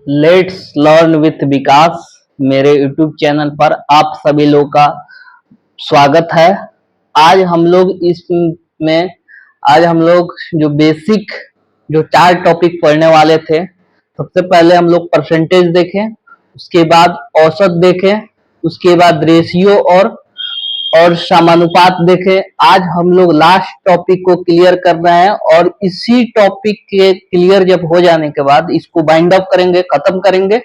Let's learn with विकास मेरे YouTube channel पर आप सभी लोग का स्वागत है। आज हम लोग इसमें आज हम लोग जो बेसिक जो 4 टॉपिक पढ़ने वाले थे। सबसे पहले हम लोग परसेंटेज देखें, उसके बाद औसत देखें, उसके बाद रेशियो और समानुपात देखें। आज हम लोग लास्ट टॉपिक को क्लियर कर रहे हैं और इसी टॉपिक के क्लियर जब हो जाने के बाद इसको बाइंड अप करेंगे, खत्म करेंगे,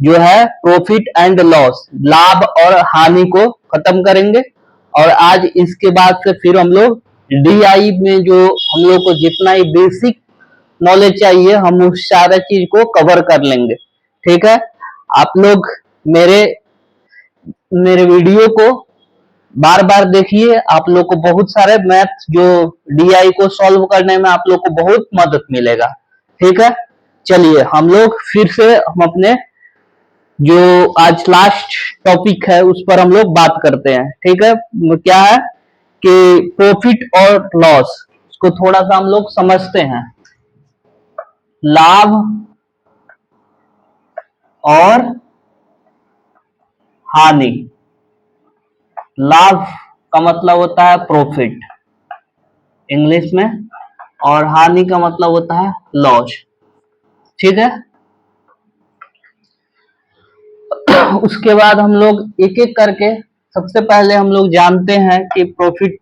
जो है प्रॉफिट एंड लॉस, लाभ और हानि को खत्म करेंगे। और आज इसके बाद से फिर हम लोग डीआई में जो हम लोग को जितना ही बेसिक नॉलेज चाहिए हम उस सारा चीज को कवर कर लेंगे। ठीक है, आप लोग मेरे मेरे वीडियो को बार बार देखिए। आप लोग को बहुत सारे मैथ जो डीआई को सॉल्व करने में आप लोग को बहुत मदद मिलेगा। ठीक है, चलिए हम लोग फिर से हम अपने जो आज लास्ट टॉपिक है उस पर हम लोग बात करते हैं। ठीक है, क्या है कि प्रॉफिट और लॉस, इसको थोड़ा सा हम लोग समझते हैं। लाभ और हानि। लाभ का मतलब होता है प्रॉफिट इंग्लिश में, और हानि का मतलब होता है लॉस। ठीक है, उसके बाद हम लोग एक एक करके सबसे पहले हम लोग जानते हैं कि प्रॉफिट,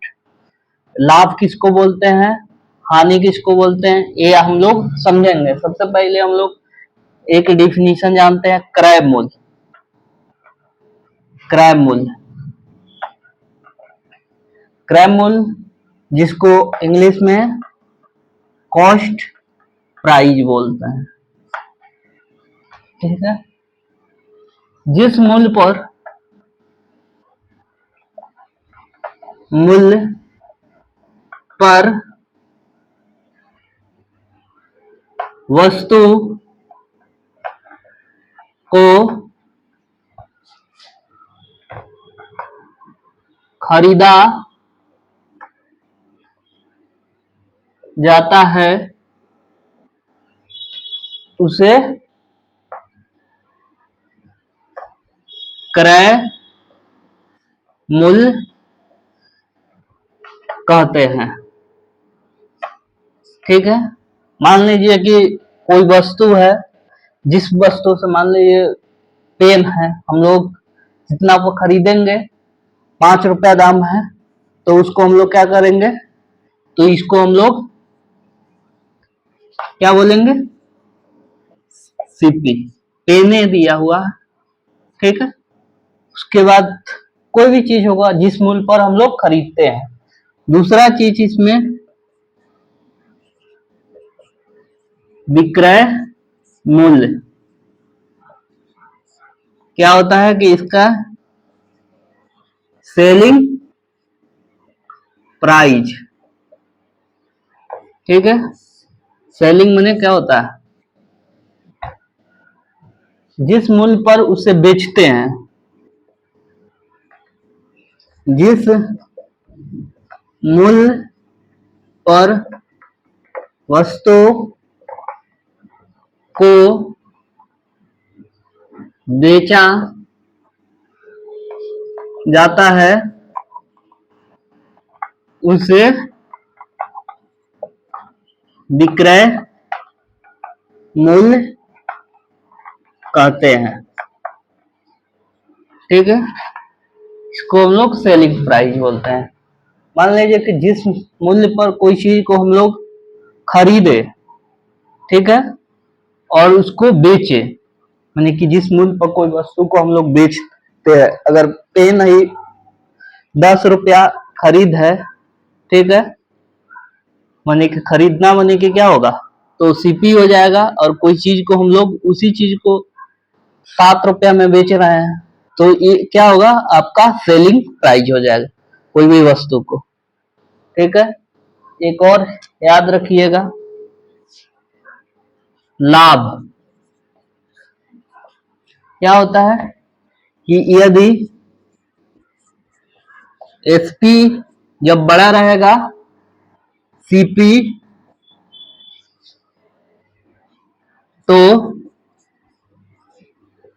लाभ किसको बोलते हैं, हानि किसको बोलते हैं, ये हम लोग समझेंगे। सबसे पहले हम लोग एक डिफिनीशन जानते हैं, क्रय मूल्य। क्रय मूल्य, क्रय मूल्य जिसको इंग्लिश में कॉस्ट प्राइस बोलते हैं। ठीक है, जिस मूल्य पर वस्तु को खरीदा जाता है उसे क्रय मूल्य कहते हैं। ठीक है, मान लीजिए कि कोई वस्तु है, जिस वस्तु से मान लीजिए पेन है, हम लोग जितना वो खरीदेंगे 5 रुपया दाम है, तो उसको हम लोग क्या करेंगे, तो इसको हम लोग क्या बोलेंगे, सीपी, पेने दिया हुआ है। ठीक है, उसके बाद कोई भी चीज होगा जिस मूल्य पर हम लोग खरीदते हैं। दूसरा चीज इसमें विक्रय मूल्य क्या होता है कि इसका सेलिंग प्राइस। ठीक है, सेलिंग माने क्या होता है, जिस मूल्य पर उसे बेचते हैं, जिस मूल्य पर वस्तु को बेचा जाता है उसे विक्रय मूल्य कहते हैं। ठीक है, इसको हम लोग सेलिंग प्राइस बोलते हैं। मान लीजिए कि जिस मूल्य पर कोई चीज को हम लोग खरीदे, ठीक है, और उसको बेचे, माने कि जिस मूल्य पर कोई वस्तु को हम लोग बेचते हैं, अगर पेन ही 10 रुपया खरीद है, ठीक है, माने कि खरीदना माने कि क्या होगा, तो सीपी हो जाएगा। और कोई चीज को हम लोग उसी चीज को 7 रुपया में बेच रहे हैं, तो ये क्या होगा, आपका सेलिंग प्राइस हो जाएगा कोई भी वस्तु को। ठीक है, एक और याद रखिएगा, लाभ क्या होता है कि यदि एसपी जब बड़ा रहेगा, सीपी तो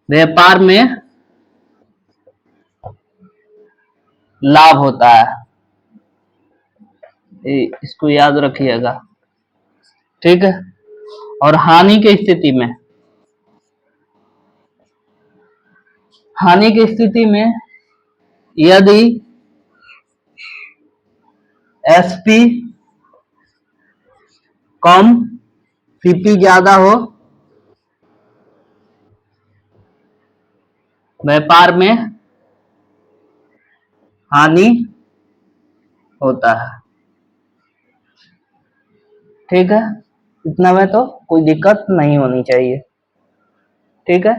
व्यापार में लाभ होता है, इसको याद रखिएगा, ठीक है। और हानि की स्थिति में, हानि की स्थिति में यदि एसपी कम सीपी ज्यादा हो, व्यापार में हानि होता है, ठीक है। इतना में तो कोई दिक्कत नहीं होनी चाहिए, ठीक है।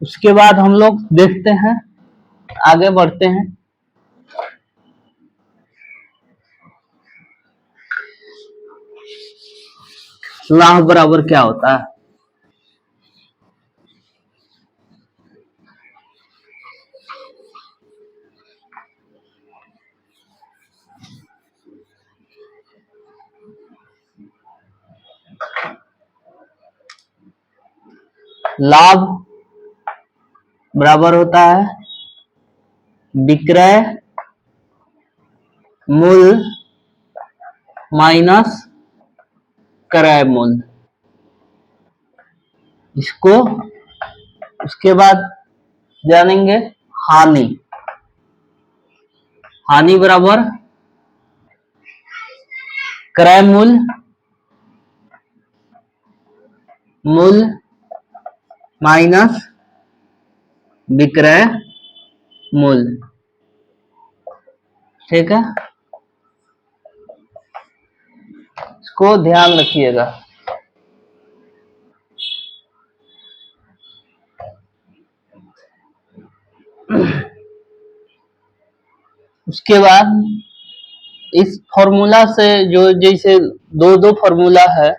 उसके बाद हम लोग देखते हैं, आगे बढ़ते हैं। लाभ बराबर क्या होता है? लाभ बराबर होता है विक्रय मूल्य माइनस क्रय मूल्य। इसको उसके बाद जानेंगे हानि। हानि बराबर क्रय मूल्य माइनस विक्रय मूल्य, ठीक है। इसको ध्यान रखिएगा। उसके बाद इस फॉर्मूला से, जो जैसे दो दो फॉर्मूला है,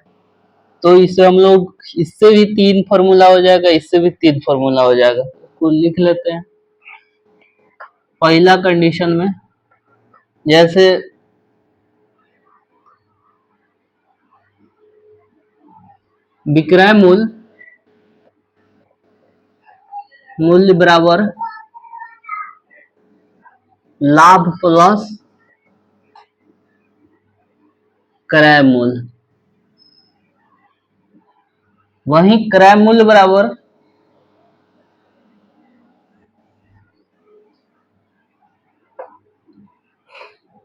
तो इसे हम लोग, इससे भी 3 फॉर्मूला हो जाएगा, इससे भी 3 फॉर्मूला हो जाएगा। तो लिख लेते हैं। पहला कंडीशन में जैसे विक्रय मूल्य बराबर लाभ प्लस क्रय मूल्य, वही क्रय मूल्य बराबर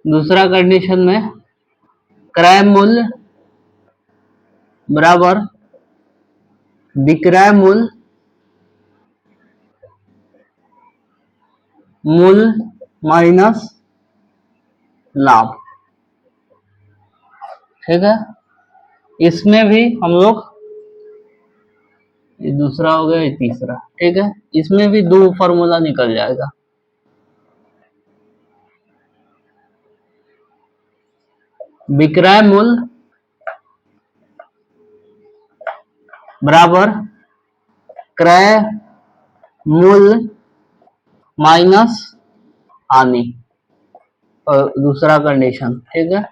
दूसरा कंडीशन में क्रय मूल्य बराबर विक्रय मूल्य माइनस लाभ, ठीक है। इसमें भी हम लोग, ये दूसरा हो गया, ये तीसरा, ठीक है। इसमें भी 2 फॉर्मूला निकल जाएगा। विक्रय मूल्य बराबर क्रय मूल्य माइनस हानि, और दूसरा कंडीशन, ठीक है।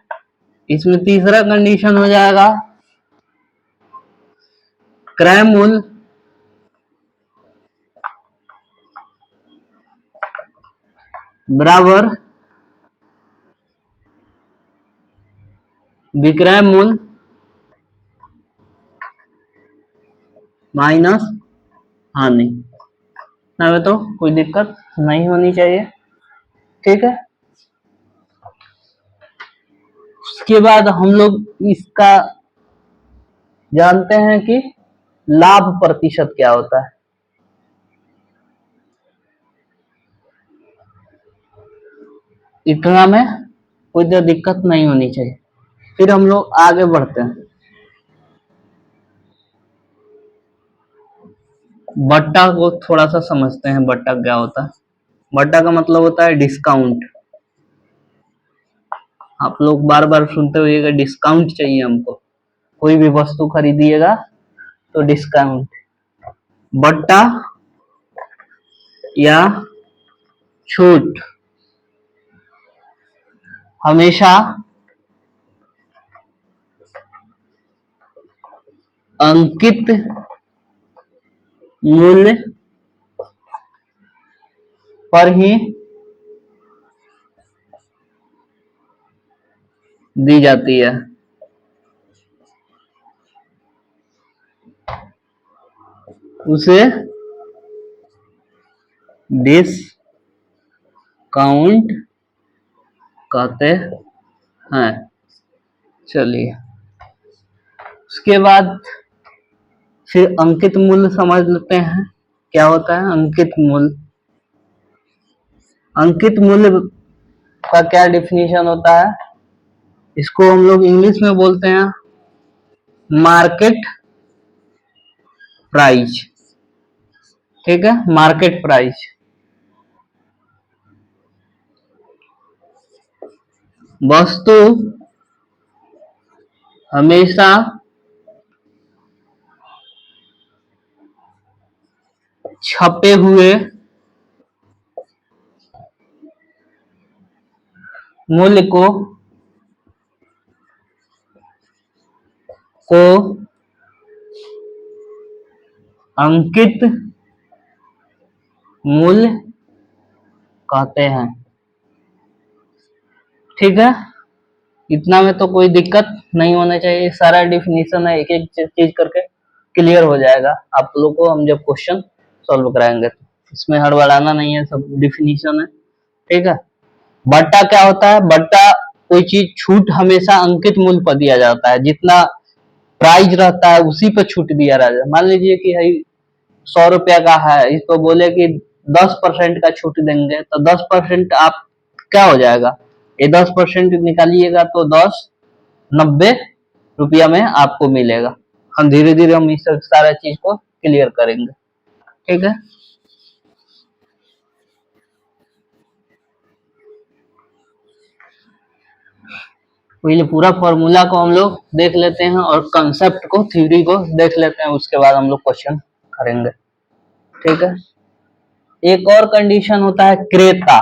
इसमें तीसरा कंडीशन हो जाएगा क्रय मूल्य बराबर विक्रय मूल्य माइनस हानि। ना तो कोई दिक्कत नहीं होनी चाहिए, ठीक है। उसके बाद हम लोग इसका जानते हैं कि लाभ प्रतिशत क्या होता है। इतना में कोई तो दिक्कत नहीं होनी चाहिए। फिर हम लोग आगे बढ़ते हैं। बट्टा को थोड़ा सा समझते हैं, बट्टा क्या होता है। बट्टा का मतलब होता है डिस्काउंट। आप लोग बार बार सुनते होइएगा डिस्काउंट चाहिए हमको, कोई भी वस्तु खरीदिएगा तो डिस्काउंट। बट्टा या छूट हमेशा अंकित मूल्य पर ही दी जाती है। उसे डिस्काउंट कहते हैं। चलिए, उसके बाद फिर अंकित मूल्य समझ लेते हैं। क्या होता है अंकित मूल्य? अंकित मूल्य का क्या डिफिनीशन होता है? इसको हम लोग इंग्लिश में बोलते हैं मार्केट प्राइस। ठीक है, मार्केट प्राइस। वस्तु हमेशा छपे हुए मूल्य को अंकित मूल्य कहते हैं। ठीक है, इतना में तो कोई दिक्कत नहीं होना चाहिए। सारा डिफिनीशन है, एक एक चीज करके क्लियर हो जाएगा आप लोगों को हम जब क्वेश्चन सॉल्व कराएंगे। तो इसमें हड़बड़ाना नहीं है, सब डिफिनीशन है। ठीक है, बट्टा क्या होता है? बट्टा कोई चीज छूट हमेशा अंकित मूल्य पर दिया जाता है। जितना प्राइस रहता है उसी पर छूट दिया जाता है। मान लीजिए कि 100 रुपया का है, इसको बोले कि 10% का छूट देंगे, तो 10% आप क्या हो जाएगा? ये 10% निकालिएगा तो 90 रुपया में आपको मिलेगा। हम धीरे धीरे हम इस सारा चीज को क्लियर करेंगे। ठीक है, पहले पूरा फॉर्मूला को हम लोग देख लेते हैं और कंसेप्ट को, थ्योरी को देख लेते हैं, उसके बाद हम लोग क्वेश्चन करेंगे। ठीक है, एक और कंडीशन होता है क्रेता।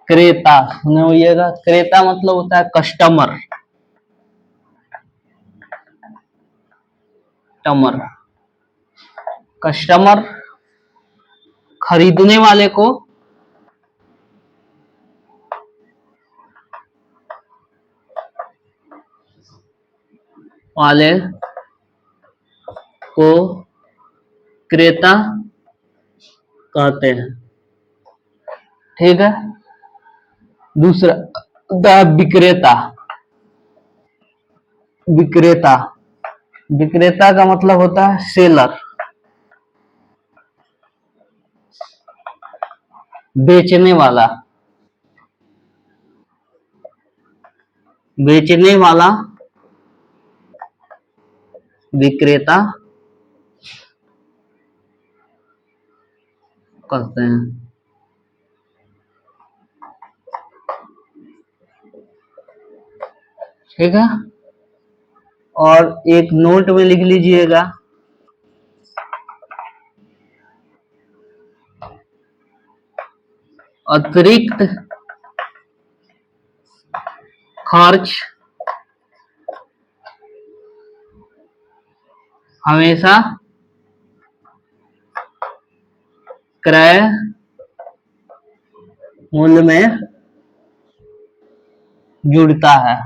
क्रेता सुने होइएगा, क्रेता मतलब होता है कस्टमर। कस्टमर खरीदने वाले को क्रेता कहते हैं। ठीक है, दूसरा विक्रेता। विक्रेता विक्रेता का मतलब होता है सेलर, बेचने वाला। बेचने वाला विक्रेता कहते हैं। ठीक है, और एक नोट में लिख लीजिएगा, अतिरिक्त खर्च हमेशा क्रय मूल्य में जुड़ता है।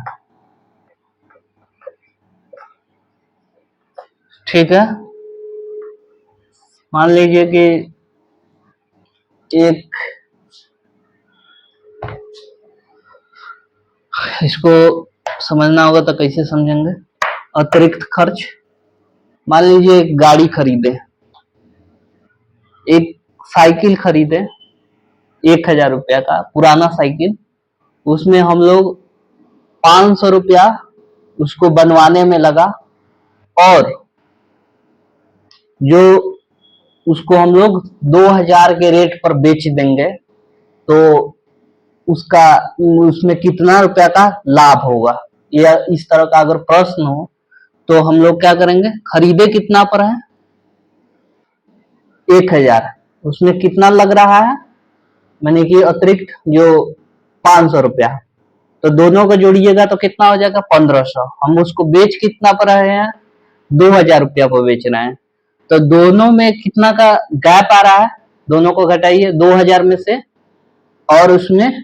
ठीक है, मान लीजिए कि एक, इसको समझना होगा तो कैसे समझेंगे? अतिरिक्त खर्च, मान लीजिए एक गाड़ी खरीदे, एक साइकिल खरीदे 1000 रुपया का पुराना साइकिल, उसमें हम लोग 500 रुपया उसको बनवाने में लगा, और जो उसको हम लोग 2000 के रेट पर बेच देंगे, तो उसका उसमें कितना रुपया का लाभ होगा? या इस तरह का अगर प्रश्न हो तो हम लोग क्या करेंगे? खरीदे कितना पर है? 1000, उसमें कितना लग रहा है? मैंने कि अतिरिक्त जो 500 रुपया, तो दोनों को जोड़िएगा तो कितना हो जाएगा? 1500। हम उसको बेच कितना पर रहे हैं? 2000 रुपया पर बेच रहे हैं, तो दोनों में कितना का गैप आ रहा है, दोनों को घटाइए 2000 में से, और उसमें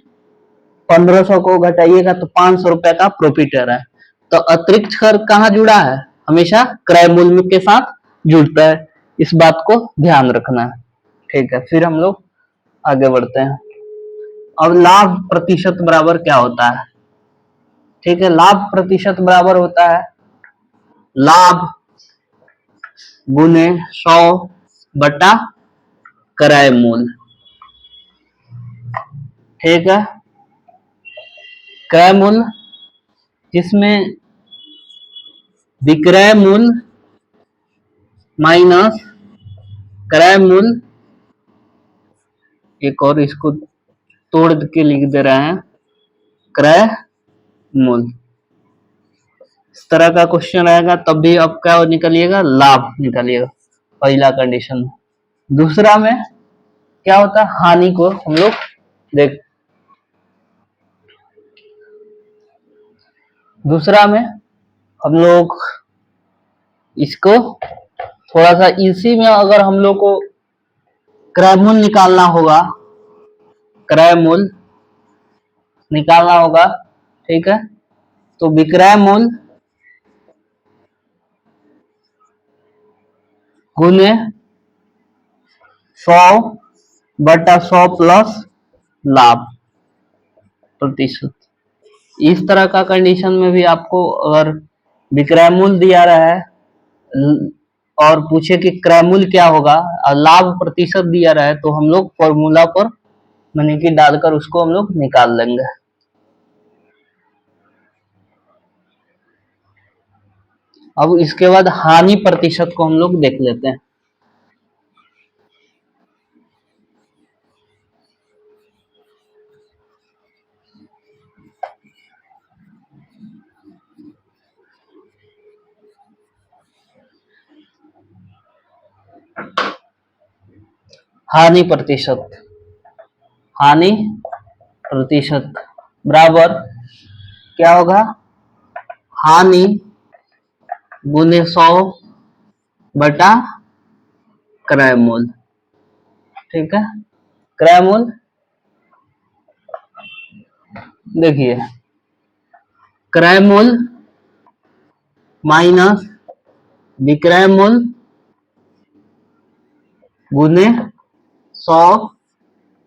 1500 को घटाइएगा तो 500 रुपए का प्रॉफिट आ रहा है। तो अतिरिक्त खर्च कहाँ जुड़ा है, हमेशा क्रय मूल्य के साथ जुड़ता है, इस बात को ध्यान रखना है। ठीक है, फिर हम लोग आगे बढ़ते हैं। अब लाभ प्रतिशत बराबर क्या होता है? ठीक है, लाभ प्रतिशत बराबर होता है लाभ गुने 100 बटा क्रय मूल्य। ठीक है, क्रय मूल्य जिसमें विक्रय मूल्य माइनस क्रय मूल्य, एक और इसको तोड़ के लिख दे रहे हैं, क्रय मूल्य। इस तरह का क्वेश्चन रहेगा तब भी अब क्या निकलिएगा, लाभ निकलिएगा, पहला कंडीशन। दूसरा में क्या होता है, हानि को हम लोग देख, दूसरा में हम लोग इसको थोड़ा सा, इसी में अगर हम लोग को क्रय मूल्य निकालना होगा, क्रय मूल्य निकालना होगा, ठीक है, तो विक्रय मूल्य गुने 100 बटा 100 प्लस लाभ प्रतिशत। इस तरह का कंडीशन में भी आपको अगर विक्रय मूल्य दिया रहा है और पूछे कि क्रय मूल्य क्या होगा और लाभ प्रतिशत दिया रहा है, तो हम लोग फॉर्मूला पर माने कि डालकर उसको हम लोग निकाल लेंगे। अब इसके बाद हानि प्रतिशत को हम लोग देख लेते हैं। हानि प्रतिशत, हानि प्रतिशत बराबर क्या होगा, हानि गुने 100 बटा क्रय मूल्य। ठीक है, क्रय मूल्य देखिए, क्रय मूल्य माइनस विक्रय मूल्य गुने 100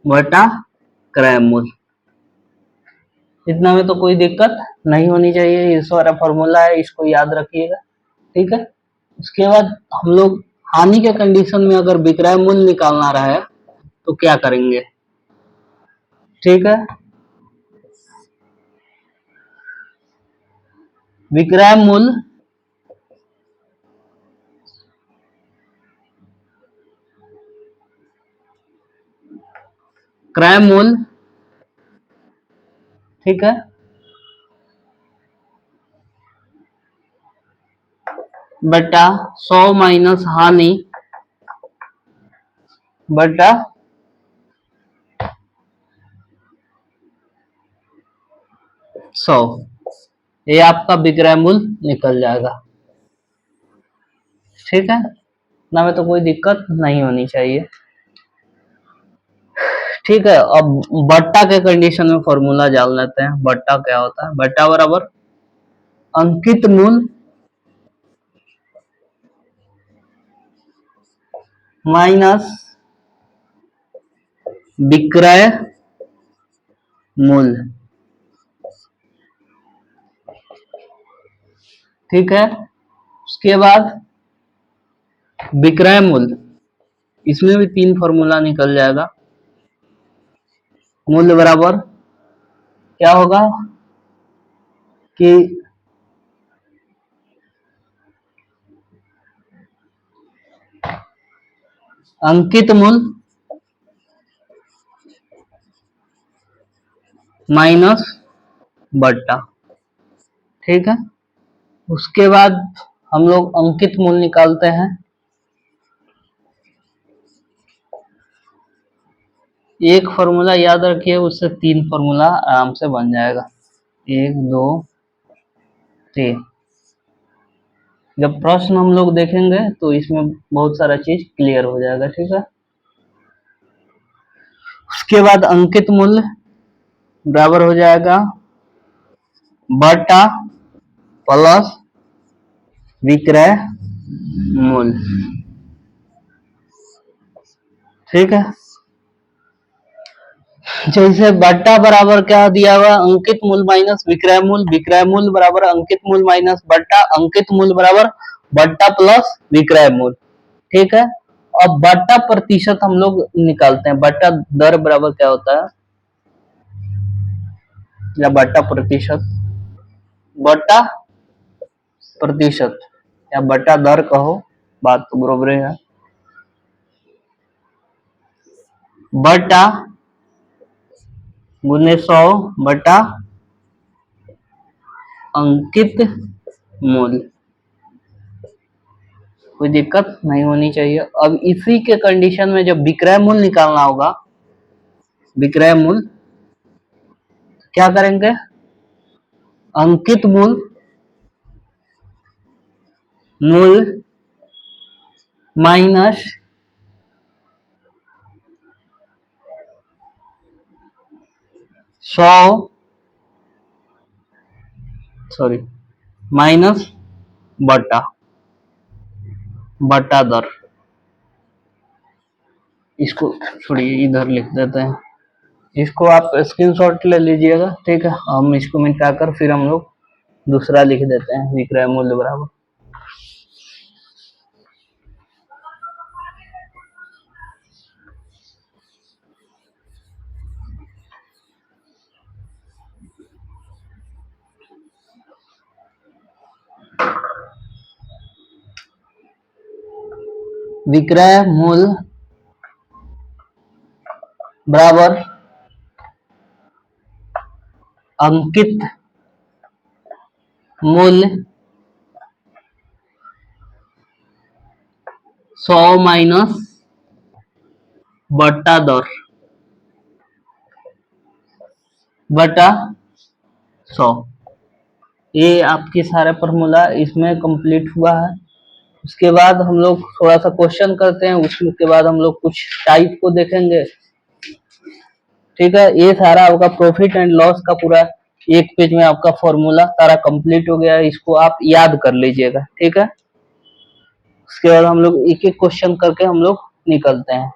बटा क्रय मूल्य। इतना में तो कोई दिक्कत नहीं होनी चाहिए, इस वाला फॉर्मूला है, इसको याद रखिएगा। ठीक है, उसके बाद हम लोग हानि के कंडीशन में अगर विक्रय मूल्य निकालना रहा है तो क्या करेंगे। ठीक है, विक्रय मूल्य क्रय मूल्य, ठीक है, बटा 100 माइनस हानि बटा 100, ये आपका विक्रय मूल्य निकल जाएगा। ठीक है ना, में तो कोई दिक्कत नहीं होनी चाहिए। ठीक है, अब बट्टा के कंडीशन में फॉर्मूला जान लेते हैं। बट्टा क्या होता है, बट्टा बराबर अंकित मूल्य माइनस विक्रय मूल्य। ठीक है, उसके बाद विक्रय मूल्य, इसमें भी 3 फॉर्मूला निकल जाएगा। मूल्य बराबर क्या होगा कि अंकित मूल्य माइनस बट्टा। ठीक है, उसके बाद हम लोग अंकित मूल्य निकालते हैं। एक फॉर्मूला याद रखिए, उससे 3 फॉर्मूला आराम से बन जाएगा। 1 2 3, जब प्रश्न हम लोग देखेंगे तो इसमें बहुत सारा चीज क्लियर हो जाएगा। ठीक है, उसके बाद अंकित मूल्य बराबर हो जाएगा बटा प्लस विक्रय मूल्य। ठीक है, जैसे बट्टा बराबर क्या दिया हुआ, अंकित मूल्य माइनस विक्रय मूल्य, विक्रय मूल्य बराबर अंकित मूल्य माइनस बट्टा, अंकित मूल्य बराबर बट्टा प्लस विक्रय मूल्य। ठीक है, अब बट्टा प्रतिशत हम लोग निकालते हैं। बट्टा दर बराबर क्या होता है, या बट्टा प्रतिशत, बट्टा प्रतिशत या बट्टा दर कहो, बात तो बरोबर है। बट्टा गुने 100 बट्टा अंकित मूल्य, कोई दिक्कत नहीं होनी चाहिए। अब इसी के कंडीशन में जब विक्रय मूल्य निकालना होगा, विक्रय मूल्य क्या करेंगे, अंकित मूल्य मूल्य माइनस 100 सॉरी माइनस बट्टा बट्टा दर। इसको छोड़िए, इधर लिख देते हैं, इसको आप स्क्रीनशॉट ले लीजिएगा। ठीक है, हम इसको मिटाकर फिर हम लोग दूसरा लिख देते हैं, विक्रय मूल्य बराबर विक्रय मूल्य बराबर अंकित मूल्य 100 माइनस बट्टा दर बटा 100। ये आपकी सारा फॉर्मूला इसमें कंप्लीट हुआ है। उसके बाद हम लोग थोड़ा सा क्वेश्चन करते हैं, उसके बाद हम लोग कुछ टाइप को देखेंगे। ठीक है, ये सारा आपका प्रॉफिट एंड लॉस का पूरा एक पेज में आपका फॉर्मूला सारा कंप्लीट हो गया है, इसको आप याद कर लीजिएगा। ठीक है, उसके बाद हम लोग एक एक क्वेश्चन करके हम लोग निकलते हैं।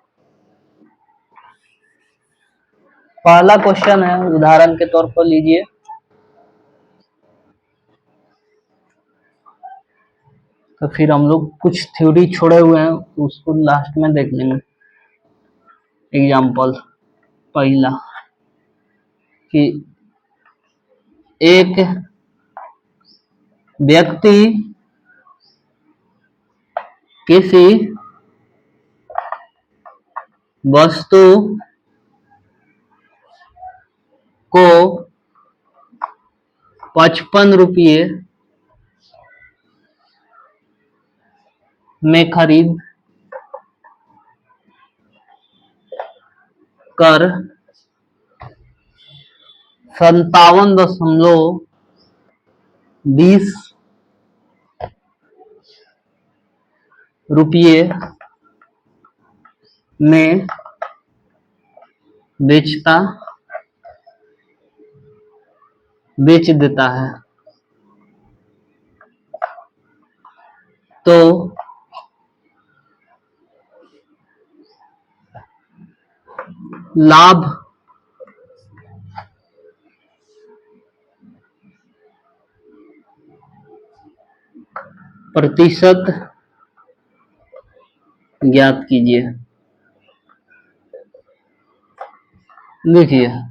पहला क्वेश्चन है, उदाहरण के तौर पर लीजिए, तो फिर हम लोग कुछ थ्योरी छोड़े हुए हैं तो उसको लास्ट में देख लेंगे। एग्जाम्पल पहला कि एक व्यक्ति किसी वस्तु को 55 रुपये में खरीद कर 57.20 रुपये में बेच देता है, तो लाभ प्रतिशत ज्ञात कीजिए। देखिए